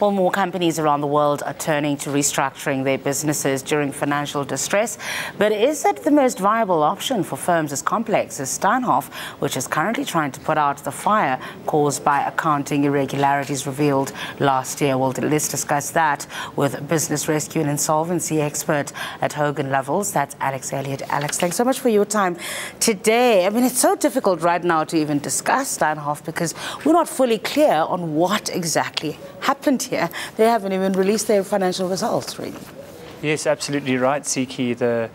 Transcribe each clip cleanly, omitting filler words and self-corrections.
Well, more companies around the world are turning to restructuring their businesses during financial distress. But is it the most viable option for firms as complex as Steinhoff, which is currently trying to put out the fire caused by accounting irregularities revealed last year? Well, let's discuss that with business rescue and insolvency expert at Hogan Lovells. That's Eliott. Alex, thanks so much for your time today. I mean, it's so difficult right now to even discuss Steinhoff because we're not fully clear on what exactly happened here. They haven't even released their financial results, really. Yes, absolutely right, Siki. The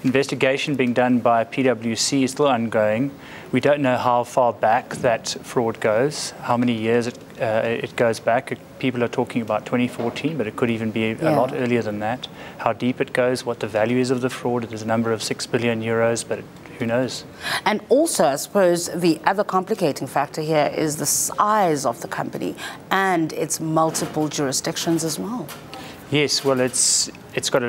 investigation being done by PwC is still ongoing. We don't know how far back that fraud goes, how many years it goes back. People are talking about 2014, but it could even be a lot earlier than that. How deep it goes, what the value is of the fraud. There's a number of 6 billion euros, but who knows? And also, I suppose, the other complicating factor here is the size of the company and its multiple jurisdictions as well. Yes, well, it's got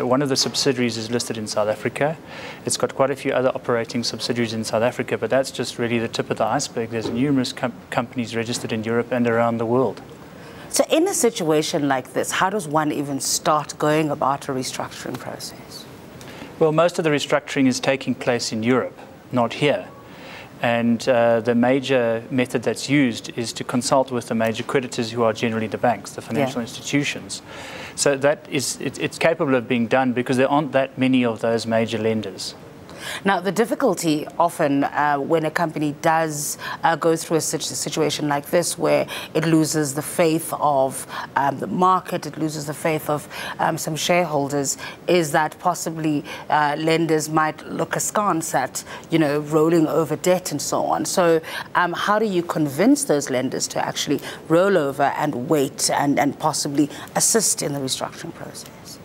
one of the subsidiaries is listed in South Africa. It's got quite a few other operating subsidiaries in South Africa, but that's just really the tip of the iceberg. There's numerous companies registered in Europe and around the world. So in a situation like this, how does one even start going about a restructuring process? Well, most of the restructuring is taking place in Europe, not here. And the major method that's used is to consult with the major creditors, who are generally the banks, the financial institutions. So that is, it's capable of being done because there aren't that many of those major lenders. Now, the difficulty often when a company does go through a situation like this, where it loses the faith of the market, it loses the faith of some shareholders, is that possibly lenders might look askance at, rolling over debt and so on. So how do you convince those lenders to actually roll over and wait and possibly assist in the restructuring process?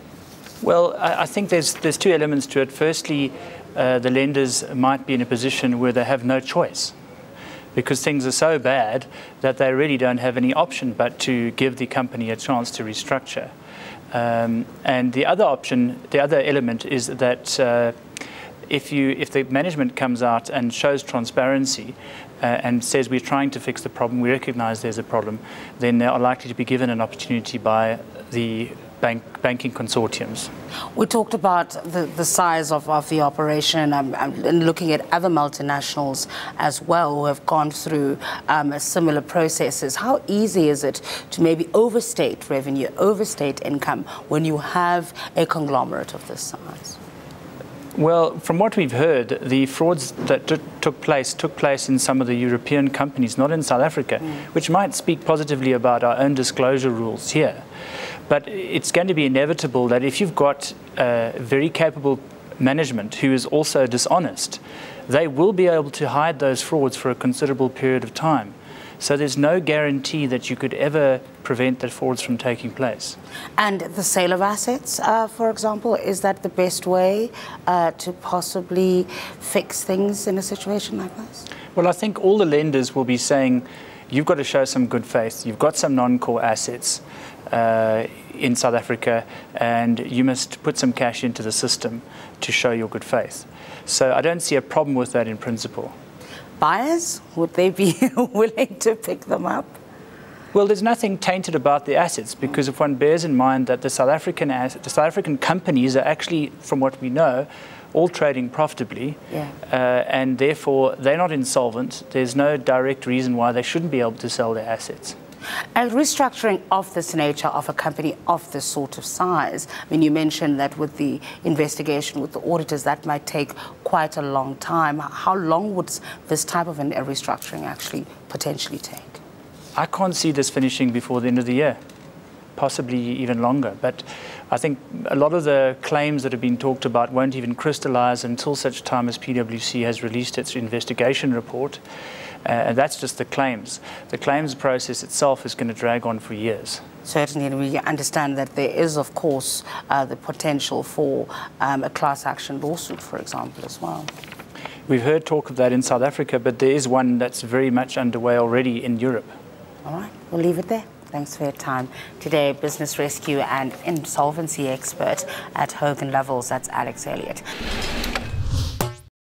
Well, I think there's two elements to it. Firstly, the lenders might be in a position where they have no choice because things are so bad that they really don't have any option but to give the company a chance to restructure. And the other option, the other element is that if the management comes out and shows transparency and says we're trying to fix the problem, we recognize there's a problem, then they are likely to be given an opportunity by the banking consortiums. We talked about the size of the operation and looking at other multinationals as well who have gone through similar processes. How easy is it to maybe overstate revenue, overstate income when you have a conglomerate of this size? Well, from what we've heard, the frauds that took place in some of the European companies, not in South Africa, which might speak positively about our own disclosure rules here. But it's going to be inevitable that if you've got very capable management who is also dishonest, they will be able to hide those frauds for a considerable period of time. So there's no guarantee that you could ever prevent the frauds from taking place. And the sale of assets, for example, is that the best way to possibly fix things in a situation like this? Well, I think all the lenders will be saying, you've got to show some good faith. You've got some non-core assets in South Africa, and you must put some cash into the system to show your good faith. So I don't see a problem with that in principle. Buyers, would they be willing to pick them up? Well, there's nothing tainted about the assets, because if one bears in mind that the South African companies are actually, from what we know, all trading profitably, and therefore they're not insolvent. There's no direct reason why they shouldn't be able to sell their assets. And restructuring of this nature of a company of this sort of size, I mean, you mentioned that with the investigation, with the auditors, that might take quite a long time. How long would this type of a restructuring actually potentially take? I can't see this finishing before the end of the year, possibly even longer. But I think a lot of the claims that have been talked about won't even crystallize until such time as PwC has released its investigation report. And that's just the claims. The claims process itself is going to drag on for years. Certainly, and we understand that there is, of course, the potential for a class action lawsuit, for example, as well. We've heard talk of that in South Africa, but there is one that's very much underway already in Europe. All right, we'll leave it there. Thanks for your time. Today, business rescue and insolvency expert at Hogan Lovells, that's Eliott.